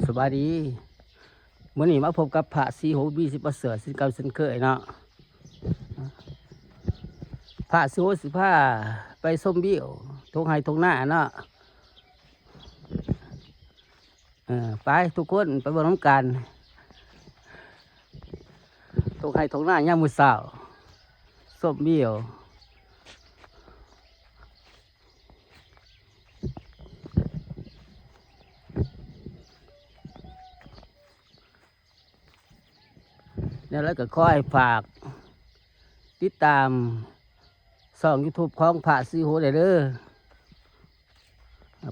สบายดีเมื่อนี้มาพบกับพระสีโหบีสิประเสริฐสิเก่าสินเคยเนาะพระสีโหสิผ้าไปส้มเบี้ยวทงไห้ทงหน้าเนาะไปทุกคนไปบนน้ำกันทงไห้ทงหน้าย่ามมือสาวส้มเบี้ยวแล้วก็ค่อยฝากติดตามช่อง YouTube ของพระสีโหได้เด้อ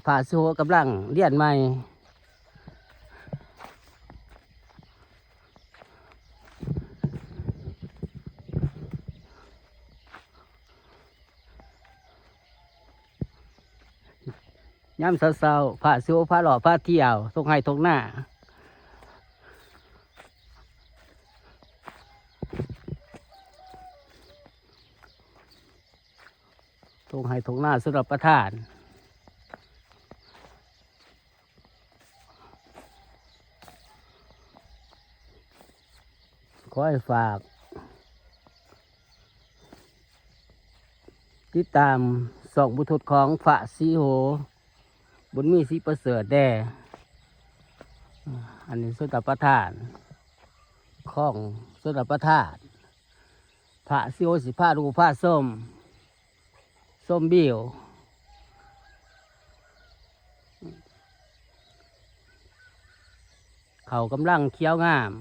พระสีโหกำลังเรียนใหม่ย่ำเศร้าๆพระสีโหพระหล่อพระเที่ยวทงไห้ทงหน้าทงไห้ทงหน้าสำหรับประทานขอให้ฝากติดตามส่องบุตรของพระสีโหบุญมีศรีประเสริฐแด่อันนี้สุดประทานของสุดประทานพระสีโหสิผ้าดูผ้าส้มเบี้ยวเขากำลังเคี้ยวงาม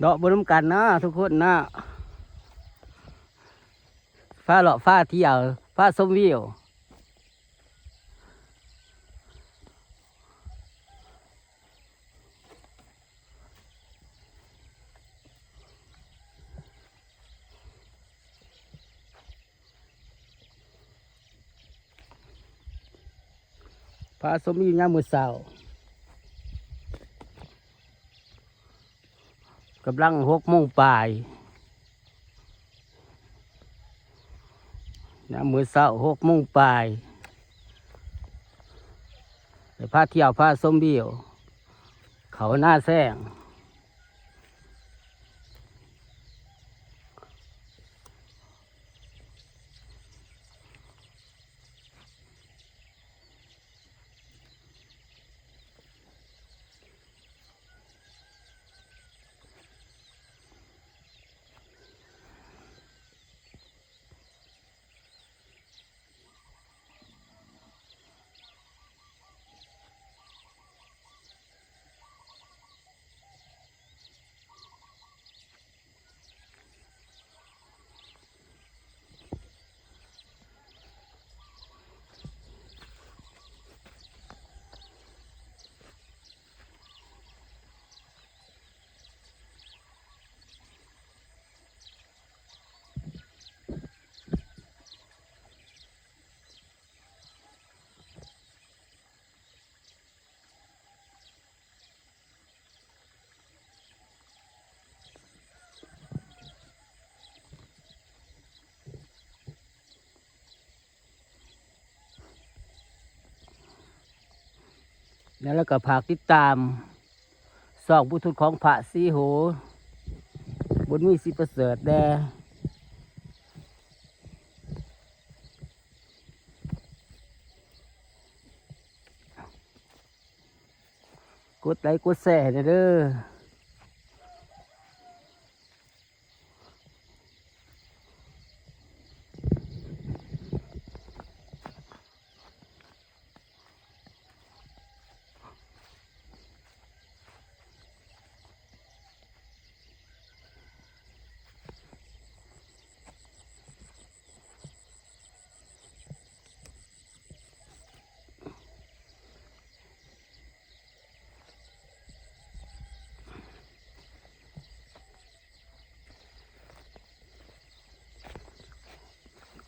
ดอกบนน้ำกันนะทุกคนนะฟ้าหล่อฟ้าเที่ยวฟ้าส้มวิวฟ้าส้มวิวยามมื้อเช้ากำลัง6 โมงปลายมื้อเช้า6 โมงปลายไปพาเที่ยวพาส้มวิวเขาหน้าแซงแล้วก็ฝากติดตามส่องบุตรของพระสีโหบุญมีศรีประเสริฐแด่กดไลค์กดแชร์เด้อ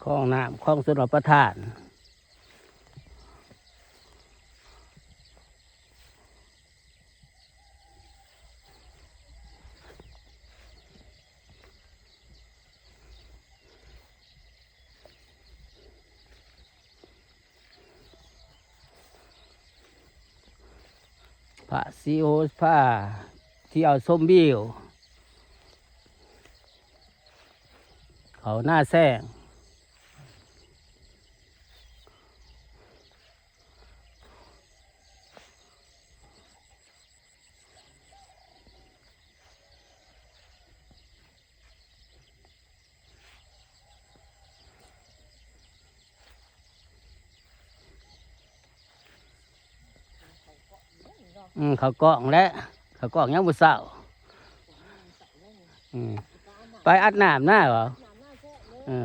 คลองน้ำคลองชลประทานพระซีโอผ้าที่เอาส้มบิวเขาหน้าแซงเขากล้องและเขากล้องยังบุษเศร้าไปอัดน้ำหน้าเหรอ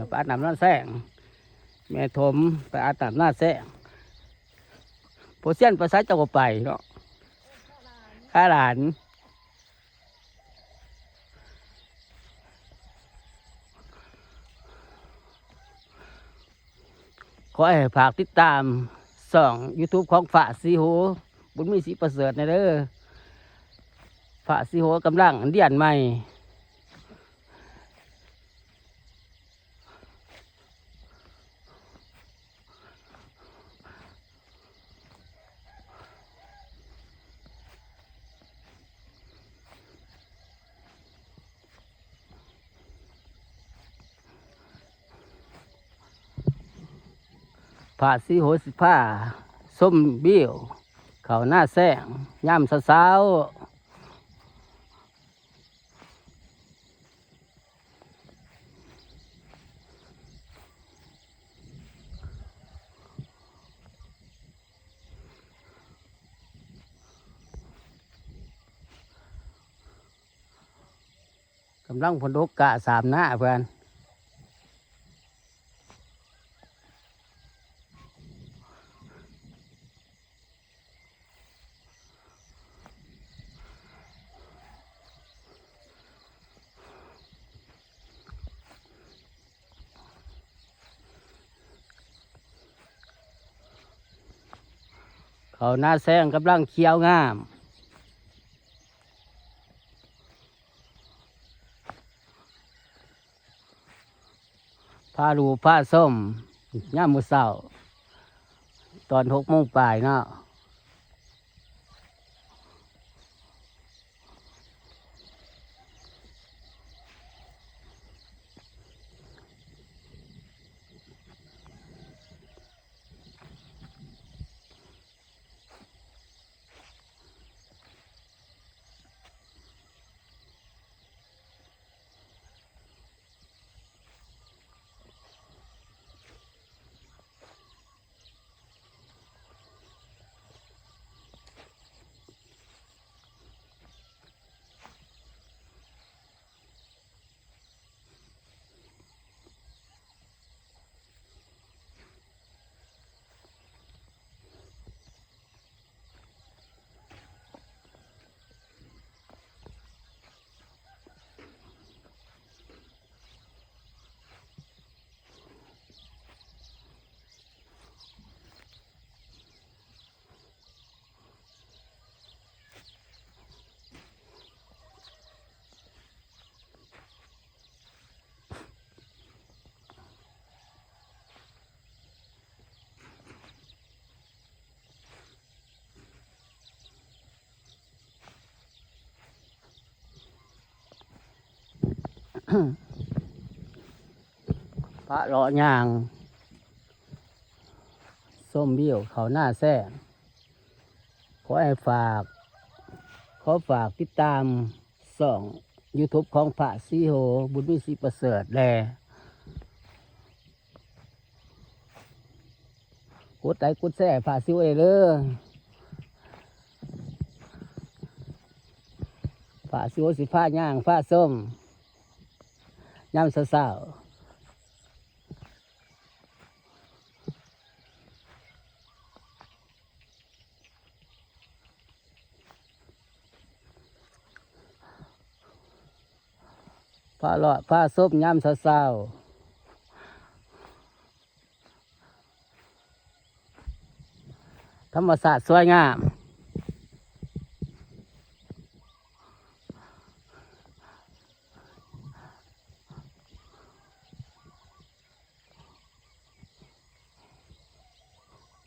ไปอัดน้ำหน้าแซงแม่ถมไปอาบน้ำหน้าแซงโพเซียนภาษาเจ้าก็ไปเนาะข้าหลานขอให้ฝากติดตามส่อง YouTube ของฝาซีโหบุญมีศรีประเสริฐในเด้อฝาซีโหกำลังเดียนใหม่ผ้าสีโหสิผ้าส้มเบี้ยวเขาหน้าแซงย่ำสาวกำลังพนดกกะสามหน้าเพื่อนเขาหน้าแซงกำลังเคี้ยวงามผ้าลูผ้าส้มย่ามมือเสาตอน6 โมงปลายเนาะพระเลาะยางส้มเบี้ยวเขาหน้าแซงขอให้ฝากติดตามส่อง YouTube ของพระซีโหบุญมีศรีประเสริฐแลกดไลค์กดแชร์พระซีโหเลยพระซีโหสิฟ้าย่างฟ้าส้มย่ำสาวผ้าเลาะผ้าส้มย่ำสาว รรมศาสตร์สวยงาม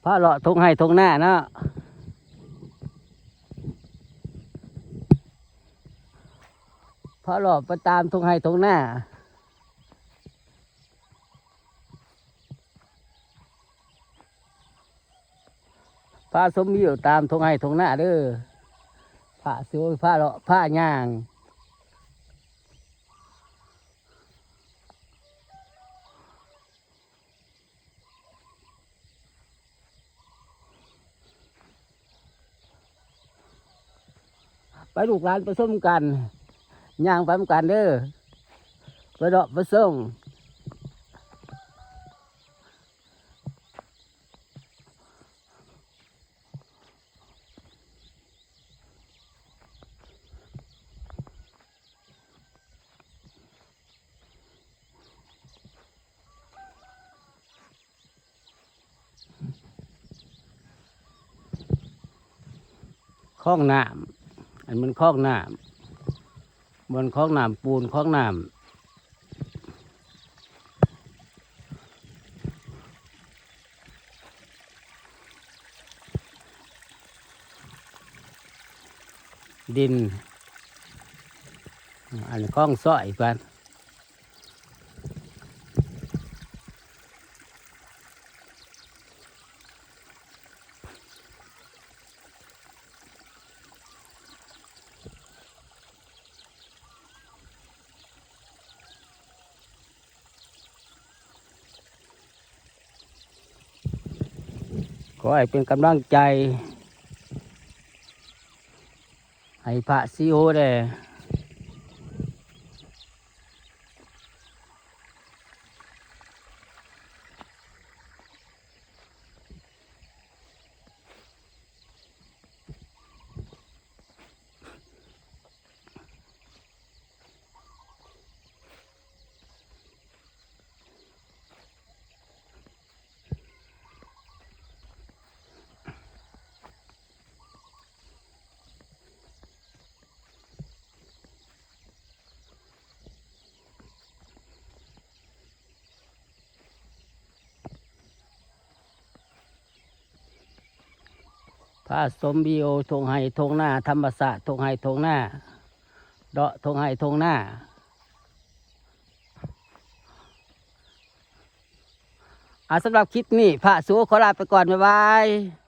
พระเลาะทงให้ทงหน้าเนาะพระเลาะไปตามทงให้ทงหน้าพระสมวิวตามทงให้ทงหน้าเด้อพระสวยพระเลาะพระย่างไปลูกหลานผสมกันย่างไปเหมือนกันเด้อไปเลาะไปส่งคลองน้ำอันมันคลองน้ำบนคลองน้ำปูนคลองน้ำดินอันคลองสอยกันขอให้เป็นกำลังใจให้พระซีโอได้พระสมบิโอทงให้ทงหน้าธรรมศาสตร์ทงให้ทงหน้าเดาะทงให้ทงหน้าสำหรับคลิปนี้พระสูขอลาไปก่อนบ๊ายบาย